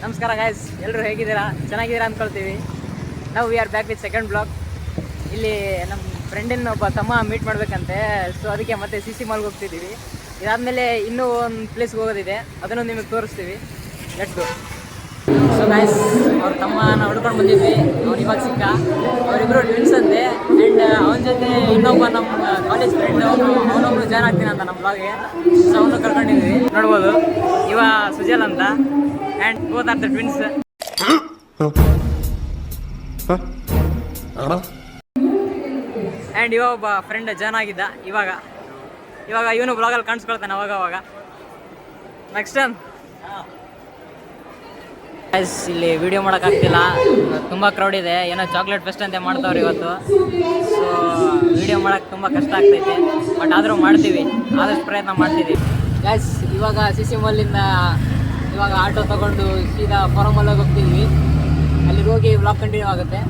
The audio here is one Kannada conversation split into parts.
ನಮಸ್ಕಾರ ಗಾಯ್ಸ್, ಎಲ್ಲರೂ ಹೇಗಿದ್ದೀರಾ? ಚೆನ್ನಾಗಿದ್ದೀರಾ ಅಂದ್ಕೊಳ್ತೀವಿ. ನಾವು we are back with second blog. ಇಲ್ಲಿ ನಮ್ಮ ಫ್ರೆಂಡಿನ ಒಬ್ಬ ತಮ್ಮ ಮೀಟ್ ಮಾಡಬೇಕಂತೆ, ಸೊ ಅದಕ್ಕೆ ಮತ್ತೆ CC ಮಾಲ್ಗೆ ಹೋಗ್ತಿದ್ದೀವಿ. ಇದಾದಮೇಲೆ ಇನ್ನೂ ಒಂದು ಪ್ಲೇಸ್ಗೆ ಹೋಗೋದಿದೆ, ಅದನ್ನು ನಿಮಗೆ ತೋರಿಸ್ತೀವಿ. Let's go. ಸೊ ಗಾಯ್ಸ್, ಅವ್ರ ತಮ್ಮನ ಹುಡ್ಕೊಂಡು ಬಂದಿದ್ವಿ. ಅವ್ನು ಇವಾಗ ಸಿಕ್ಕ. ಅವರಿಬ್ಬರು ಟ್ವಿನ್ಸ್ ಅಂತೆ. ಆ್ಯಂಡ್ ಅವನ ಜೊತೆ ಇನ್ನೊಬ್ಬ ನಮ್ಮ ಕಾಲೇಜ್ ಫ್ರೆಂಡ್ ಅವನೊಬ್ರು ಜಾಯ್ನ್ ಆಗ್ತೀನಿ ಅಂತ ನಮ್ಮ ಬ್ಲಾಗ್ಗೆ. ಸೊ ಅವನು ಕರ್ಕೊಂಡಿದ್ವಿ. ನೋಡ್ಬೋದು, ಇವ ಸುಜಲ್ ಅಂತ. And both are the twins. And ಇವ ಒಬ್ಬ ಫ್ರೆಂಡ್ ಜಾಯ್ನ್ ಆಗಿದ್ದ ಇವಾಗ ಇವನು ಬ್ಲಾಗಲ್ಲಿ ಕಾಣಿಸ್ಕೊಳ್ತಾನೆ ಅವಾಗ. ನೆಕ್ಸ್ಟ್ ಟೈಮ್ ಇಲ್ಲಿ ವಿಡಿಯೋ ಮಾಡೋಕ್ಕಾಗ್ತಿಲ್ಲ, ತುಂಬ ಕ್ರೌಡ್ ಇದೆ. ಏನೋ ಚಾಕ್ಲೇಟ್ ಫೆಸ್ಟ್ ಅಂತ ಮಾಡ್ತಾವ್ರಿ ಇವತ್ತು. ಸೊ ವಿಡಿಯೋ ಮಾಡೋಕ್ಕೆ ತುಂಬ ಕಷ್ಟ ಆಗ್ತೈತೆ, ಬಟ್ ಆದರೂ ಮಾಡ್ತೀವಿ, ಆದಷ್ಟು ಪ್ರಯತ್ನ ಮಾಡ್ತಿದ್ದೀವಿ. ಗೈಸ್, ಇವಾಗ CC ಮಾಲಿಂದ ಇವಾಗ ಆಟೋ ತೊಗೊಂಡು ಸೀದಾ ಫಾರಮ್ ಮಾಲಿಗೆ ಹೋಗ್ತಿದ್ವಿ. ಅಲ್ಲಿಗೆ ಹೋಗಿ ವ್ಲಾಗ್ ಕಂಟಿನ್ಯೂ ಆಗುತ್ತೆ.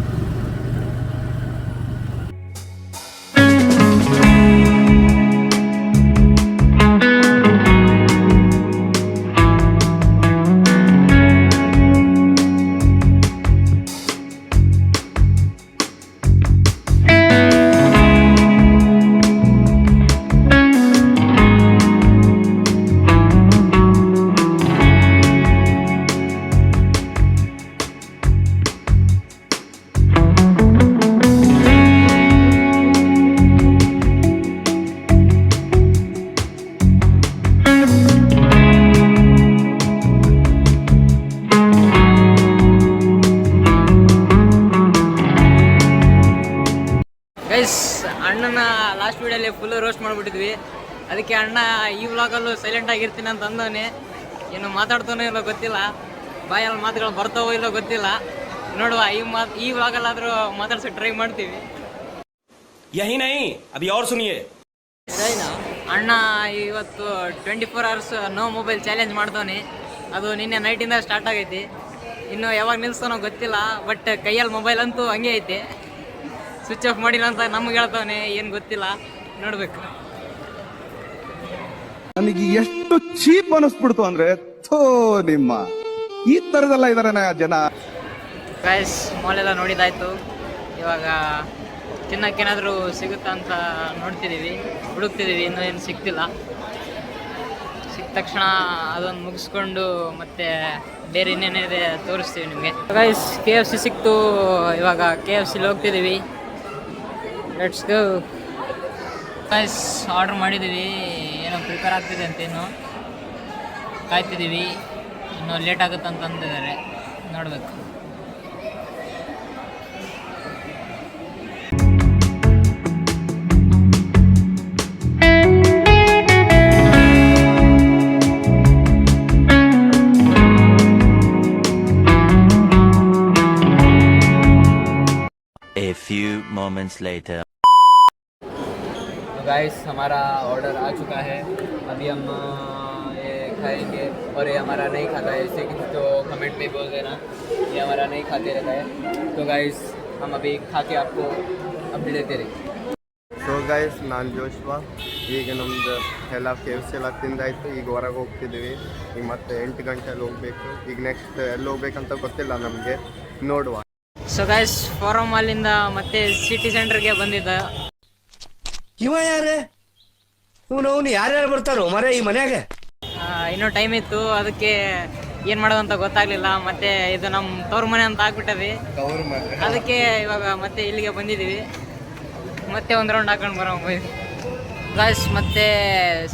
ಗೈಸ್, ಅಣ್ಣನ ಲಾಸ್ಟ್ ವೀಡಿಯೋಲಿ ಫುಲ್ಲು ರೋಸ್ಟ್ ಮಾಡಿಬಿಟ್ಟಿದ್ವಿ. ಅದಕ್ಕೆ ಅಣ್ಣ ಈ ವ್ಲಾಗಲ್ಲೂ ಸೈಲೆಂಟ್ ಆಗಿರ್ತೀನಿ ಅಂತ ಅಂದವನೇ. ಏನು ಮಾತಾಡ್ತಾನೋ ಇಲ್ಲೋ ಗೊತ್ತಿಲ್ಲ, ಬಾಯಲ್ಲಿ ಮಾತುಗಳು ಬರ್ತಾವೋ ಇಲ್ಲೋ ಗೊತ್ತಿಲ್ಲ. ನೋಡುವ, ಈ ವ್ಲಾಗಲ್ಲಾದರೂ ಮಾತಾಡ್ಸೋಕೆ ಟ್ರೈ ಮಾಡ್ತೀವಿ. ಅಣ್ಣ ಇವತ್ತು 24 hours ನೋ ಮೊಬೈಲ್ ಚಾಲೆಂಜ್ ಮಾಡ್ತಾನೆ. ಅದು ನಿನ್ನೆ ನೈಟಿಂದ ಸ್ಟಾರ್ಟ್ ಆಗೈತಿ. ಇನ್ನು ಯಾವಾಗ ನಿಲ್ಸ್ತಾನೋ ಗೊತ್ತಿಲ್ಲ, ಬಟ್ ಕೈಯಲ್ಲಿ ಮೊಬೈಲ್ ಅಂತೂ ಹಂಗೆ ಐತೆ. ಸ್ವಿಚ್ ಆಫ್ ಮಾಡಿಲ್ಲ ಅಂತ ನಮ್ಗೆ ಹೇಳ್ತಾವನೆ, ಏನು ಗೊತ್ತಿಲ್ಲ, ನೋಡ್ಬೇಕು. ನನಗೆ ಎಷ್ಟು ಚೀಪ್ ಅನಿಸ್ಬಿಡ್ತು ಅಂದ್ರೆ, ಥೋ ನಿಮ್ಮ ಈ ತರದೆಲ್ಲ ಇದಾರೆ ಜನ. ಗೈಸ್, ಮಾಲೆಲ್ಲ ನೋಡಿದಾಯ್ತು. ಇವಾಗ ತಿನ್ನಕ್ಕೇನಾದರೂ ಸಿಗುತ್ತಾ ಅಂತ ಹುಡುಕ್ತಿದ್ದೀವಿ. ಇನ್ನೂ ಏನು ಸಿಗ್ತಿಲ್ಲ. ಸಿಕ್ಕ ತಕ್ಷಣ ಅದೊಂದು ಮುಗಿಸ್ಕೊಂಡು ಮತ್ತೆ ಬೇರೆ ಇನ್ನೇನಿದೆ ತೋರಿಸ್ತೀವಿ ನಿಮಗೆ. ಗೈಸ್, KFC ಸಿಕ್ತು. ಇವಾಗ KFCಲಿ ಹೋಗ್ತಿದ್ದೀವಿ. Let's go. ಗೈಸ್, ಆರ್ಡ್ರ್ ಮಾಡಿದ್ದೀವಿ. ಏನೋ ಪ್ರಿಪೇರ್ ಆಗ್ತಿದೆ ಅಂತ, ಇನ್ನು ಕಾಯ್ತಿದ್ದೀವಿ. ಇನ್ನೂ ಲೇಟ್ ಆಗುತ್ತೆ ಅಂತ ಅಂದಿದ್ದಾರೆ, ನೋಡಬೇಕು. A few moments later. Guys, हमारा ऑर्डर आ चुका है. अभी हम ये खाएंगे. और ये हमारा नहीं खाता है, इसे किसी तो कमेंट में बोल देना, ये हमारा नहीं खाते रहता है. तो गाइस, हम अभी खा के आपको अपडेट देते रहेंगे. ಸೊ ಗೈಸ್, ನಾನು ಜೋಶ್ವಾ. ಈಗ ನಮ್ದು ಎಲ್ಲ KFC ಎಲ್ಲ ತಿಂದಾಯಿತು. ಈಗ ಹೊರಗೆ ಹೋಗ್ತಿದ್ದೀವಿ. ಈಗ ಮತ್ತೆ 8 ಗಂಟೆಯಲ್ಲಿ ಹೋಗಬೇಕು. ಈಗ ನೆಕ್ಸ್ಟ್ ಎಲ್ಲಿ ಹೋಗ್ಬೇಕಂತ ಗೊತ್ತಿಲ್ಲ ನಮಗೆ, ನೋಡುವ. ಸೊ ಗೈಸ್, ಫಾರಮ್ ಮಾಲಿಂದ ಮತ್ತೆ ಸಿಟಿ ಸೆಂಟರ್ಗೆ ಬಂದಿದ್ದ. ಇವ ಯಾರೇ? ಅವನು ಯಾರ್ಯಾರು ಬರ್ತಾರೋ ಮರೆ ಈ ಮನ್ಯಾಗ? ಇನ್ನೂ ಟೈಮ್ ಇತ್ತು, ಅದಕ್ಕೆ ಏನು ಮಾಡೋದಂತ ಗೊತ್ತಾಗಲಿಲ್ಲ. ಮತ್ತೆ ಇದು ನಮ್ಮ ತವ್ರ ಮನೆ ಅಂತ ಆಗ್ಬಿಟ್ಟವಿ. ಅದಕ್ಕೆ ಇವಾಗ ಮತ್ತೆ ಇಲ್ಲಿಗೆ ಬಂದಿದ್ದೀವಿ. ಮತ್ತೆ ಒಂದು ರೌಂಡ್ ಹಾಕೊಂಡು ಬರೋಂಗೆ ಗಾಯ್ಸ್. ಮತ್ತೆ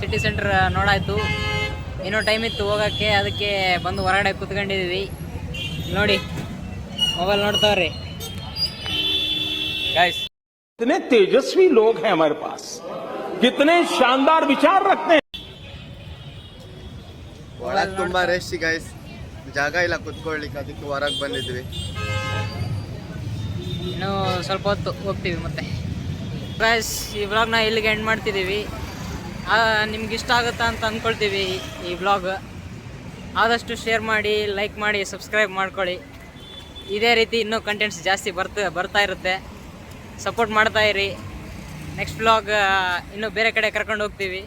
ಸಿಟಿ ಸೆಂಟರ್ ನೋಡಾಯ್ತು. ಇನ್ನೂ ಟೈಮ್ ಇತ್ತು ಹೋಗೋಕ್ಕೆ, ಅದಕ್ಕೆ ಬಂದು ಹೊರಗಡೆ ಕೂತ್ಕೊಂಡಿದ್ದೀವಿ. ನೋಡಿ, ಮೊಬೈಲ್ ನೋಡ್ತಾವ್ರಿ ಗಾಯ್ಸ್. कितने तेजस्वी लोग हैं हमारे पास, कितने शानदार विचार रखते हैं. ಒಳಗೆ ತುಂಬಾ ರಶ್ ಗೈಸ್, ಜಾಗ ಇಲ್ಲ ಕುತ್ಕೊಳ್ಳಿಕ್ಕೆ, ಅದಕ್ಕೆ ಹೊರಗೆ ಬಂದಿದ್ವಿ. ಇನ್ನೂ ಸ್ವಲ್ಪ ಹೊತ್ತು ಹೋಗ್ತೀವಿ ಮತ್ತೆ. ಗೈಸ್, ಈ ವ್ಲಾಗ್ನ ಇಲ್ಲಿಗೆ ಎಂಡ್ ಮಾಡ್ತಿದ್ದೀವಿ. ನಿಮ್ಗೆ ಇಷ್ಟ ಆಗುತ್ತಾ ಅಂತ ಅಂದ್ಕೊಳ್ತೀವಿ ಈ ವ್ಲಾಗ್. ಆದಷ್ಟು ಶೇರ್ ಮಾಡಿ, ಲೈಕ್ ಮಾಡಿ, ಸಬ್ಸ್ಕ್ರೈಬ್ ಮಾಡ್ಕೊಳ್ಳಿ. ಇದೇ ರೀತಿ ಇನ್ನೂ ಕಂಟೆಂಟ್ಸ್ ಜಾಸ್ತಿ ಬರ್ತಾ ಇರುತ್ತೆ. ಸಪೋರ್ಟ್ ಮಾಡ್ತಾ ಇರಿ. ನೆಕ್ಸ್ಟ್ ವ್ಲಾಗ್ ಇನ್ನೂ ಬೇರೆ ಕಡೆ ಕರ್ಕೊಂಡು ಹೋಗ್ತೀವಿ,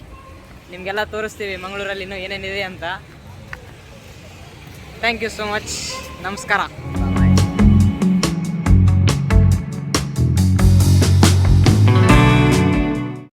ನಿಮಗೆಲ್ಲ ತೋರಿಸ್ತೀವಿ ಮಂಗಳೂರಲ್ಲಿ ಇನ್ನೂ ಏನೇನಿದೆ ಅಂತ. Thank you so much. ನಮಸ್ಕಾರ.